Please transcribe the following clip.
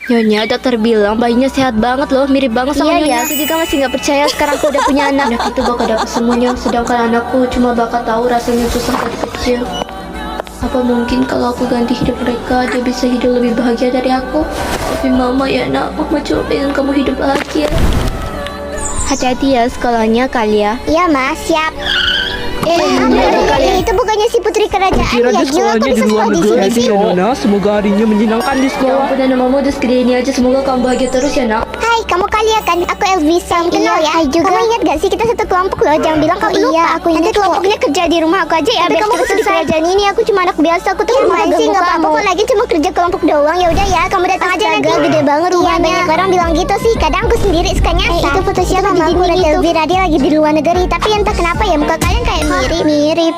Nyonya, dokter bilang bayinya sehat banget loh, mirip banget sama Nyonya. Iya, aku juga masih nggak percaya sekarang aku udah punya anak. Anak itu bakal dapat semuanya, sedangkan anakku cuma bakal tahu rasanya susah dari kecil. Apa mungkin kalau aku ganti hidup mereka, dia bisa hidup lebih bahagia dari aku? Tapi mama ya nak, mama cuma pengen kamu hidup bahagia. Hati-hati ya sekolahnya Kalia. Iya mas, siap. Itu bukannya si putri kerajaan Kira ya? dia sekolahnya di luar negeri sih, Nona. Semoga harinya menyenangkan di Ya sekolah. ampun, dan mamamu udah segede ini aja, semoga kamu bahagia terus ya nak. Hai, kamu Kalia kan? Aku Elvisa. Kenal ya? Hai juga. Kamu ingat gak sih kita satu kelompok loh? Jangan bilang kau lupa. Iya, aku ingat. Nanti kelompoknya kerja di rumah aku aja ya. Tapi kamu di kerajaan ini, aku cuma anak biasa. Aku tuh rumah sih nggak apa-apa kok, lagi cuma kerja kelompok doang. Ya udah ya, kamu datang aja nanti. Gede banget rumahnya. Banyak orang bilang gitu sih. Kadang aku sendiri suka nyasar. Itu foto siapa? Mama aku Elvira, dia lagi di luar negeri. Tapi entah kenapa ya muka kalian kayak mirip-mirip.